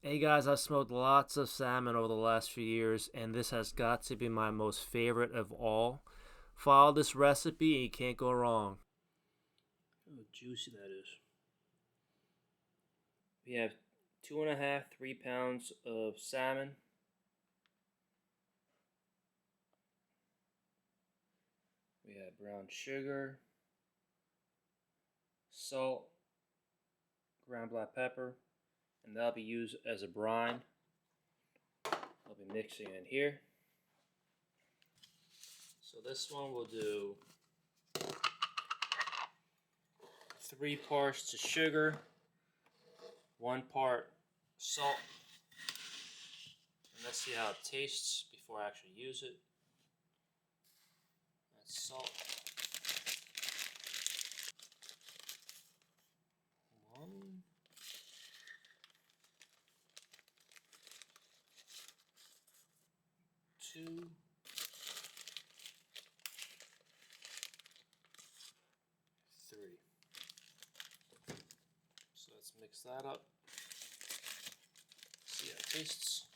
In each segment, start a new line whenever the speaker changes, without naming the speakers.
Hey guys, I've smoked lots of salmon over the last few years, and this has got to be my most favorite of all. Follow this recipe and you can't go wrong. Oh, juicy that is. We have 2.5, 3 pounds of salmon. We have brown sugar, salt, ground black pepper, and that'll be used as a brine. I'll be mixing in here. So this one will do 3 parts to sugar, 1 part salt, and let's see how it tastes before I actually use it. That's salt. 1, 2, 3. So let's mix that up. See how it tastes.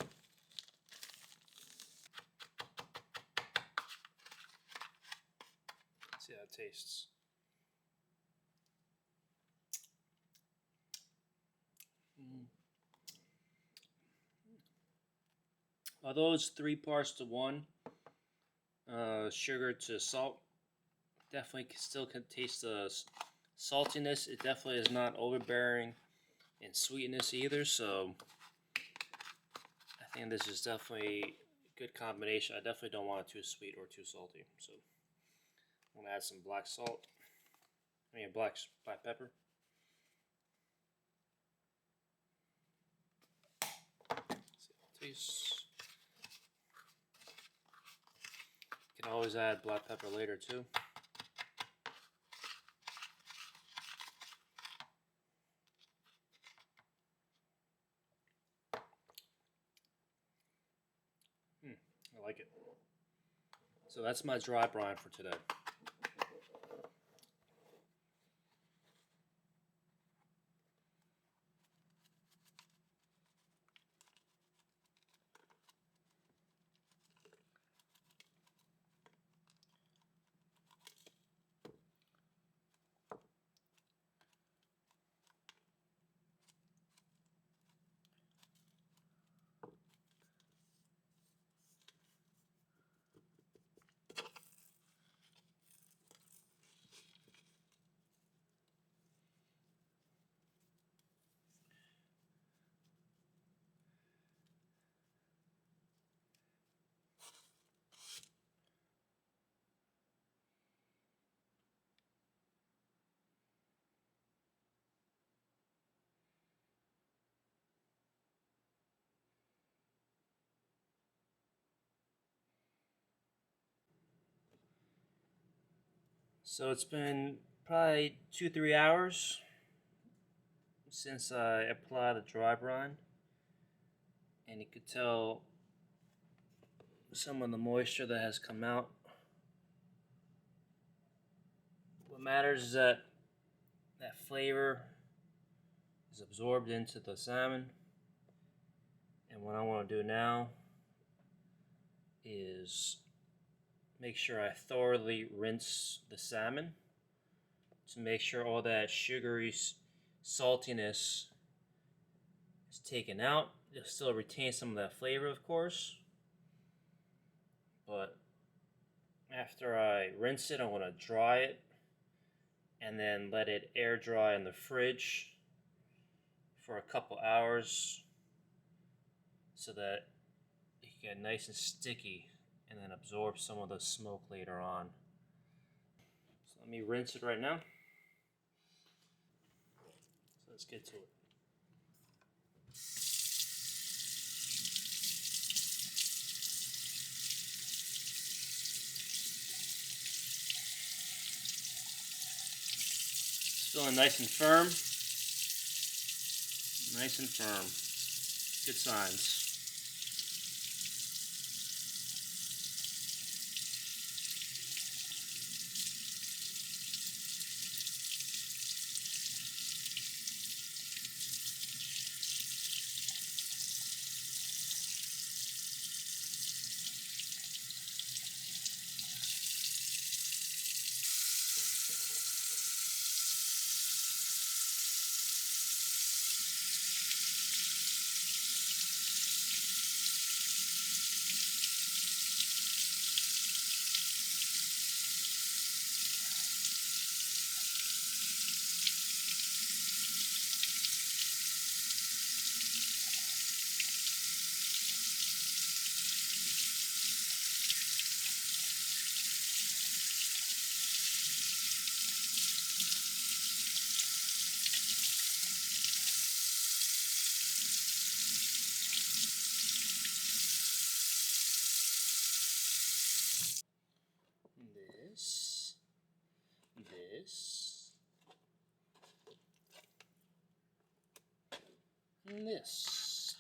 See how it tastes. Although it's 3 parts to 1, sugar to salt, definitely still can taste the saltiness. It definitely is not overbearing in sweetness either, so I think this is definitely a good combination. I definitely don't want it too sweet or too salty, so I'm gonna add some black salt. Black pepper. See how it tastes. You can always add black pepper later too. I like it. So that's my dry brine for today. So it's been probably 2-3 hours since I applied the dry brine, and you could tell some of the moisture that has come out. What matters is that flavor is absorbed into the salmon, and what I want to do now is make sure I thoroughly rinse the salmon to make sure all that sugary saltiness is taken out. You'll still retain some of that flavor, of course, but after I rinse it, I want to dry it and then let it air dry in the fridge for a couple hours so that it can get nice and sticky and then absorb some of the smoke later on. So let me rinse it right now. So let's get to it. It's feeling nice and firm. Nice and firm. Good signs. this. And this.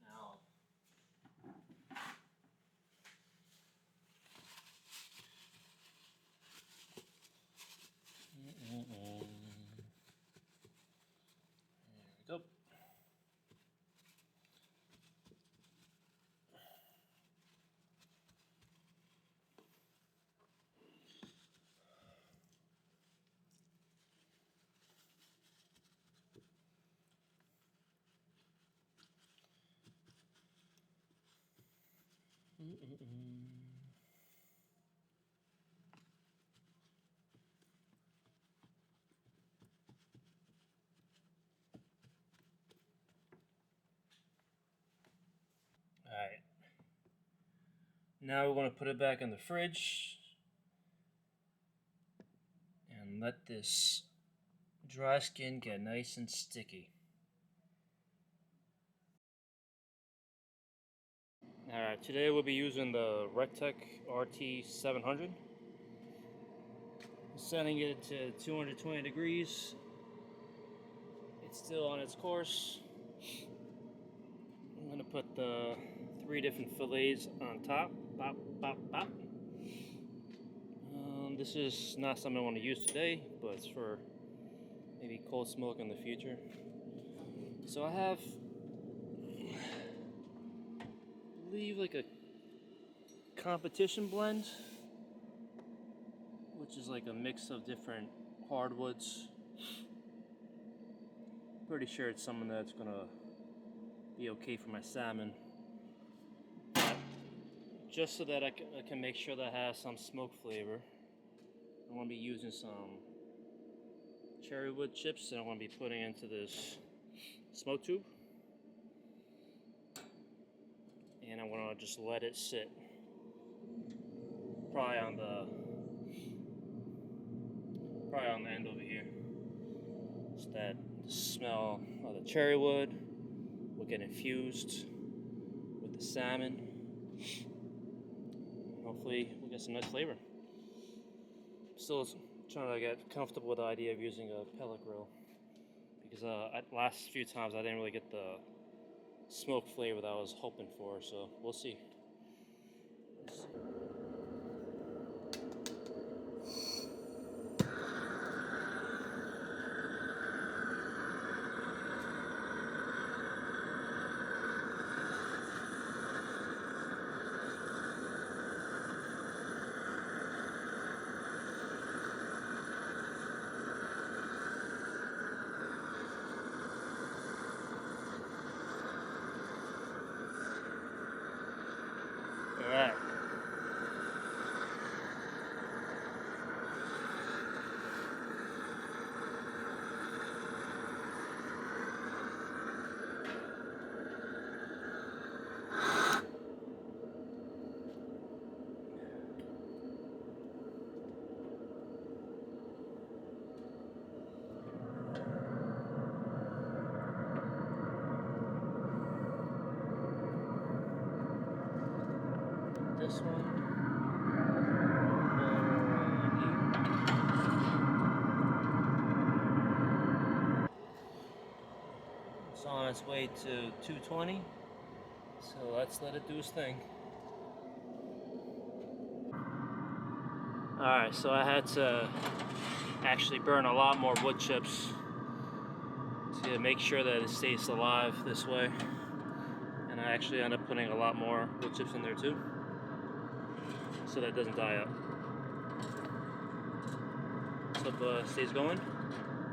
Now, there we go. Alright. Now we're going to put it back in the fridge and let this dry skin get nice and sticky. Alright, today we'll be using the Recteq RT700. Setting it to 220 degrees. It's still on its course. I'm going to put the 3 different fillets on top. Bop, bop, bop. This is not something I want to use today, but it's for maybe cold smoke in the future. So I have, I believe, like a competition blend, which is like a mix of different hardwoods. Pretty sure it's something that's gonna be okay for my salmon. But just so that I can make sure that it has some smoke flavor, I'm gonna be using some cherry wood chips, and I'm gonna be putting into this smoke tube, and I'm gonna just let it sit, probably on the end over here, so that the smell of the cherry wood will get infused with the salmon. Hopefully we'll get some nice flavor. Still trying to get comfortable with the idea of using a pellet grill, because last few times I didn't really get the smoke flavor that I was hoping for, so we'll see. Alright. This one. It's on its way to 220, so let's let it do its thing. Alright, so I had to actually burn a lot more wood chips to make sure that it stays alive this way. And I actually end up putting a lot more wood chips in there too, so that it doesn't die out. So if it stays going,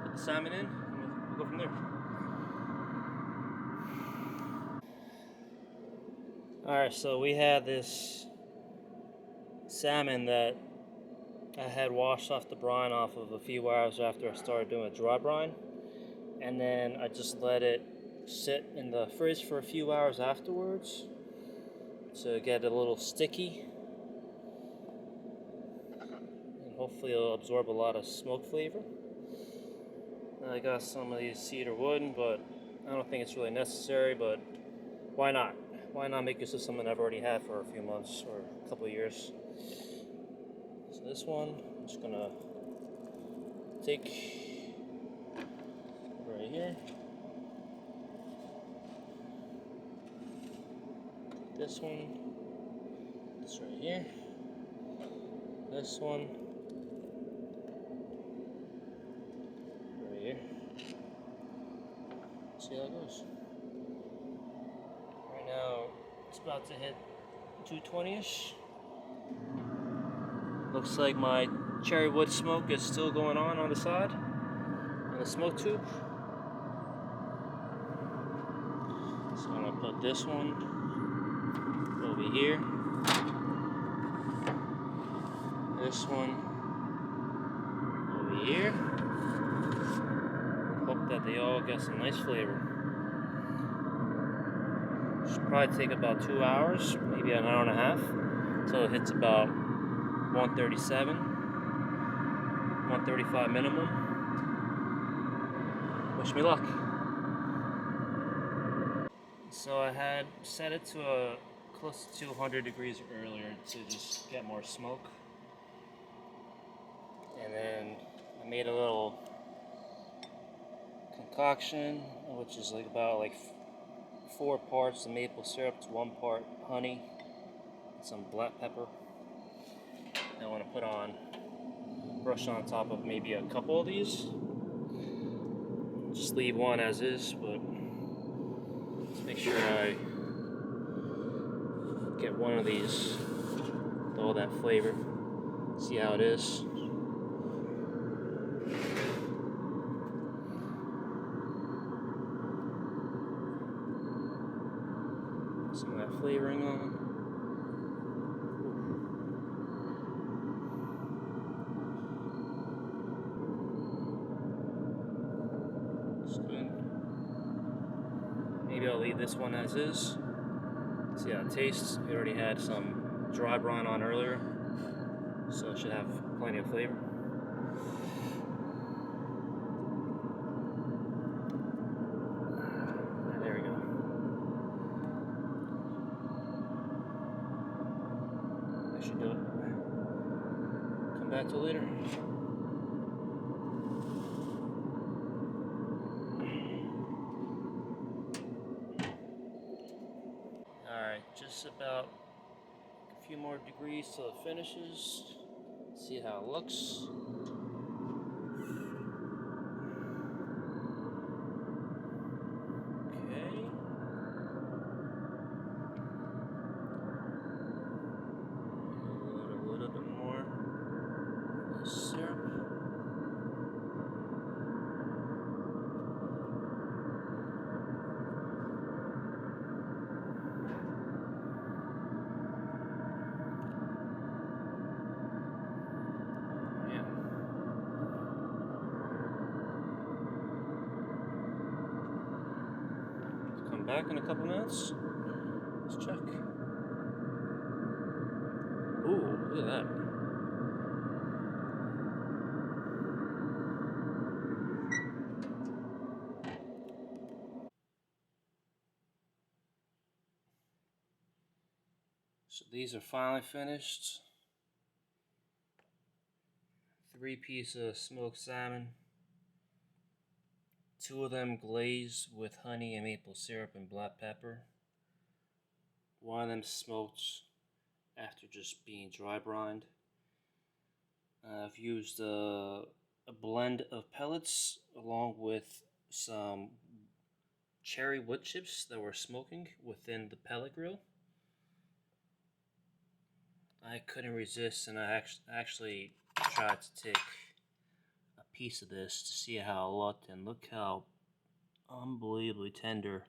put the salmon in, and we'll go from there. Alright, so we had this salmon that I had washed off the brine off of a few hours after I started doing a dry brine, and then I just let it sit in the fridge for a few hours afterwards to get a little sticky, and hopefully it'll absorb a lot of smoke flavor. I got some of these cedar wood, but I don't think it's really necessary, but why not? Why not make use of something I've already had for a few months or a couple of years? So this one, I'm just gonna Recteq right here. This one, this right here, this one, right here. See how it goes. Right now, it's about to hit 220-ish. Looks like my cherry wood smoke is still going on the side, on the smoke tube. So I'm gonna put this one over here. This one over here. Hope that they all get some nice flavor. Should probably take about 2 hours, maybe an hour and a half, until it hits about 137, 135 minimum. Wish me luck. So I had set it to close to 200 degrees earlier to just get more smoke. And then I made a little concoction, which is about 4 parts of maple syrup to 1 part honey, and some black pepper. I want to brush on top of maybe a couple of these. Just leave one as is, but let's make sure I get one of these with all that flavor. See how it is. Some of that flavoring on. It's good. Maybe I'll leave this one as is. See how it tastes. We already had some dry brine on earlier, so it should have plenty of flavor. There we go. That should do it. Come back to it later. Alright, just about a few more degrees till it finishes. See how it looks. Okay. A little bit more syrup. Back in a couple minutes. Let's check. Ooh, look at that. So these are finally finished. 3 pieces of smoked salmon. 2 of them glazed with honey and maple syrup and black pepper. 1 of them smoked after just being dry brined. I've used a blend of pellets along with some cherry wood chips that were smoking within the pellet grill. I couldn't resist, and I actually tried to take a piece of this to see how it looked, and look how unbelievably tender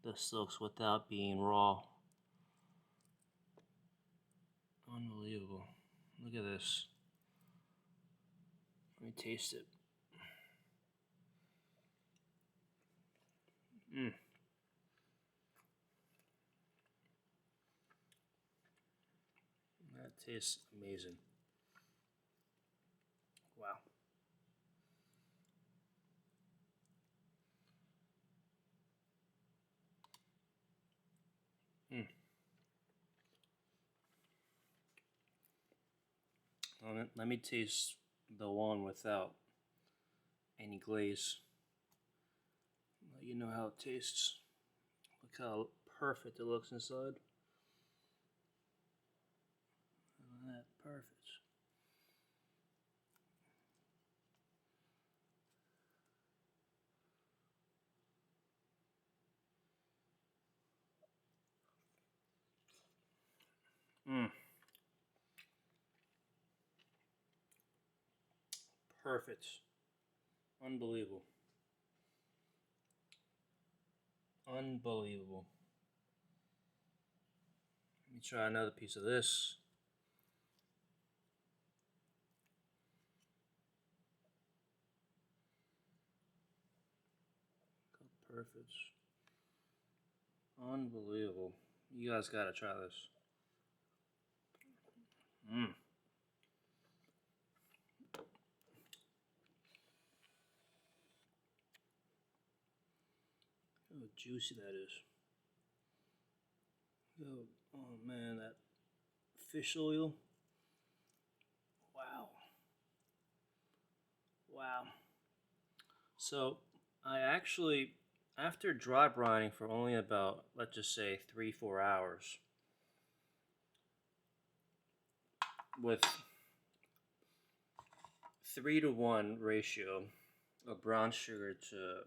this looks without being raw. Unbelievable. Look at this. Let me taste it. That tastes amazing. Wow. Let me taste the one without any glaze. Let you know how it tastes. Look how perfect it looks inside. That perfect. Perfect. Unbelievable. Unbelievable. Let me try another piece of this. Perfect. Unbelievable. You guys gotta try this. Mmm. How juicy that is. Oh man, that fish oil. Wow. Wow. So I actually, after dry brining for only about, let's just say 3-4 hours, with 3-to-1 ratio of brown sugar to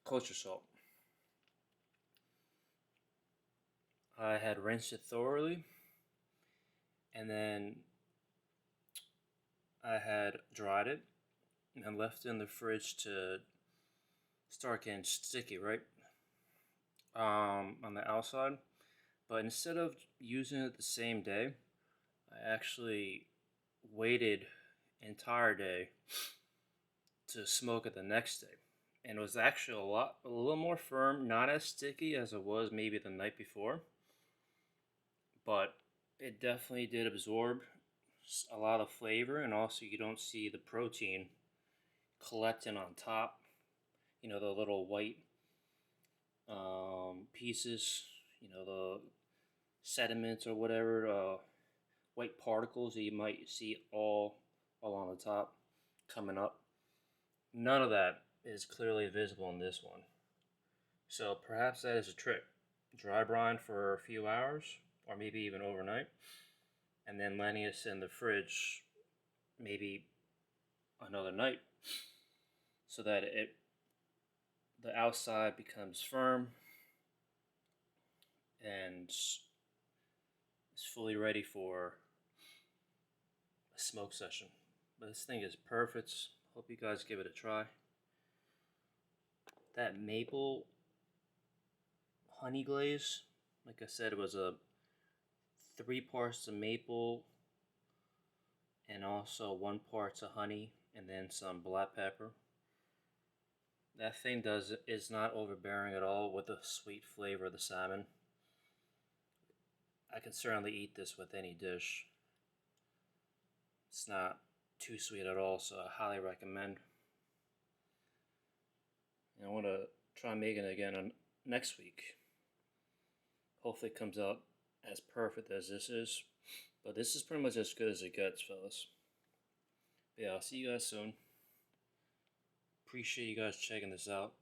kosher salt, I had rinsed it thoroughly, and then I had dried it and left it in the fridge to start getting sticky, right? On the outside. But instead of using it the same day, I actually waited entire day to smoke it the next day. And it was actually a little more firm, not as sticky as it was maybe the night before. But it definitely did absorb a lot of flavor, and also you don't see the protein collecting on top. You know, the little white pieces, you know, the sediments or whatever, white particles that you might see all on the top coming up. None of that is clearly visible in this one. So perhaps that is a trick. Dry brine for a few hours, or maybe even overnight, and then letting it in the fridge maybe another night, so that the outside becomes firm and is fully ready for a smoke session. But this thing is perfect. Hope you guys give it a try. That maple honey glaze, like I said, it was a 3 parts of maple and also 1 part of honey and then some black pepper. That thing is not overbearing at all with the sweet flavor of the salmon. I can certainly eat this with any dish. It's not too sweet at all, so I highly recommend. And I want to try making it again next week. Hopefully it comes out as perfect as this is. But this is pretty much as good as it gets, fellas. But yeah, I'll see you guys soon. Appreciate you guys checking this out.